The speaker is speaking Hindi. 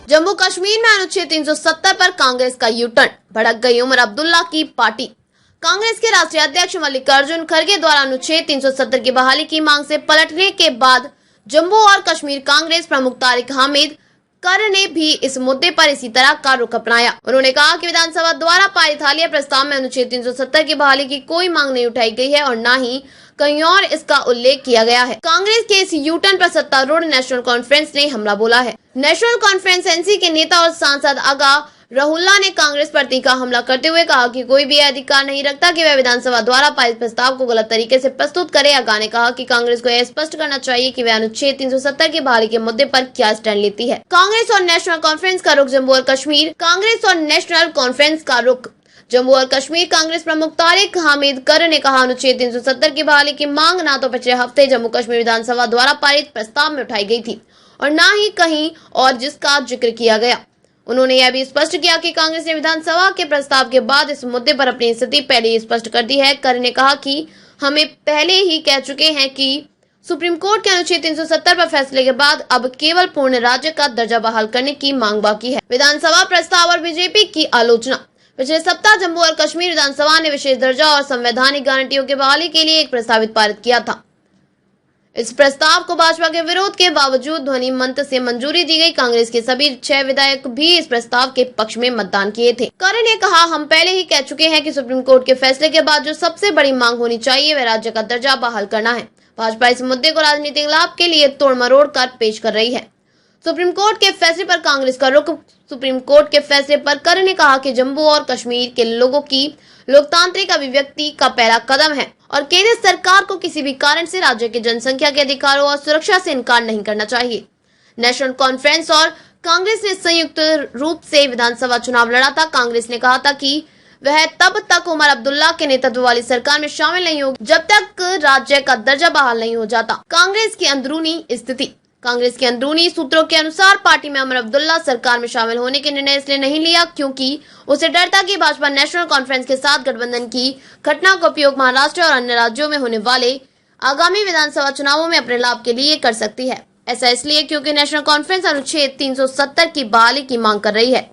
जम्मू कश्मीर में अनुच्छेद 370 पर कांग्रेस का यूटर्न, भड़क गई उमर अब्दुल्ला की पार्टी। कांग्रेस के राष्ट्रीय अध्यक्ष मल्लिकार्जुन खड़गे द्वारा अनुच्छेद 370 की बहाली की मांग से पलटने के बाद जम्मू और कश्मीर कांग्रेस प्रमुख तारिक हामिद कर ने भी इस मुद्दे पर इसी तरह का रुख अपनाया। उन्होंने कहा कि विधानसभा द्वारा पारित हालिया प्रस्ताव में अनुच्छेद 370 की बहाली की कोई मांग नहीं उठाई गई है और न ही कहीं और इसका उल्लेख किया गया है। कांग्रेस के इस यूटर्न पर सत्तारूढ़ नेशनल कॉन्फ्रेंस ने हमला बोला है। नेशनल कॉन्फ्रेंस एनसी के नेता और सांसद आगा राहुल्ला ने कांग्रेस पर तीखा हमला करते हुए कहा कि कोई भी यह अधिकार नहीं रखता कि वह विधानसभा द्वारा पारित प्रस्ताव को गलत तरीके से प्रस्तुत करे। आगा ने कहा कि कांग्रेस को यह स्पष्ट करना चाहिए कि वह अनुच्छेद 370 की बहाली के मुद्दे पर क्या स्टैंड लेती है। कांग्रेस और नेशनल कॉन्फ्रेंस का रुख जम्मू और कश्मीर। कांग्रेस और नेशनल कॉन्फ्रेंस का रुख जम्मू और कश्मीर। कांग्रेस प्रमुख तारिक हामिद कर ने कहा, अनुच्छेद 370 की बहाली की मांग न तो पिछले हफ्ते जम्मू कश्मीर विधानसभा द्वारा पारित प्रस्ताव में उठाई गई थी और न ही कहीं और जिसका जिक्र किया गया। उन्होंने यह भी स्पष्ट किया कि कांग्रेस ने विधानसभा के प्रस्ताव के बाद इस मुद्दे पर अपनी स्थिति पहले ही स्पष्ट कर दी है। कर ने कहा कि हमें पहले ही कह चुके हैं कि सुप्रीम कोर्ट के अनुच्छेद 370 पर फैसले के बाद अब केवल पूर्ण राज्य का दर्जा बहाल करने की मांग बाकी है। विधानसभा प्रस्ताव और बीजेपी की आलोचना। पिछले सप्ताह जम्मू और कश्मीर विधानसभा ने विशेष दर्जा और संवैधानिक गारंटियों की बहाली के लिए एक प्रस्तावित पारित किया था। इस प्रस्ताव को भाजपा के विरोध के बावजूद ध्वनि मत से मंजूरी दी गई। कांग्रेस के सभी 6 विधायक भी इस प्रस्ताव के पक्ष में मतदान किए थे। कर ने कहा, हम पहले ही कह चुके हैं कि सुप्रीम कोर्ट के फैसले के बाद जो सबसे बड़ी मांग होनी चाहिए वह राज्य का दर्जा बहाल करना है। भाजपा इस मुद्दे को राजनीतिक लाभ के लिए तोड़ मरोड़ कर पेश कर रही है। सुप्रीम कोर्ट के फैसले पर कांग्रेस का रुख। सुप्रीम कोर्ट के फैसले पर कर ने कहा कि जम्मू और कश्मीर के लोगों की लोकतांत्रिक अभिव्यक्ति का पहला कदम है और केंद्र सरकार को किसी भी कारण से राज्य की जनसंख्या के अधिकारों और सुरक्षा से इनकार नहीं करना चाहिए। नेशनल कॉन्फ्रेंस और कांग्रेस ने संयुक्त रूप से विधानसभा चुनाव लड़ा था। कांग्रेस ने कहा था कि वह तब तक उमर अब्दुल्ला के नेतृत्व वाली सरकार में शामिल नहीं होगी जब तक राज्य का दर्जा बहाल नहीं हो जाता। कांग्रेस की अंदरूनी स्थिति। कांग्रेस के अंदरूनी सूत्रों के अनुसार पार्टी में उमर अब्दुल्ला सरकार में शामिल होने के निर्णय इसलिए नहीं लिया क्योंकि उसे डर था कि भाजपा नेशनल कॉन्फ्रेंस के साथ गठबंधन की घटना का उपयोग महाराष्ट्र और अन्य राज्यों में होने वाले आगामी विधानसभा चुनावों में अपने लाभ के लिए कर सकती है। ऐसा इसलिए क्योंकि नेशनल कॉन्फ्रेंस अनुच्छेद 370 की बहाली की मांग कर रही है।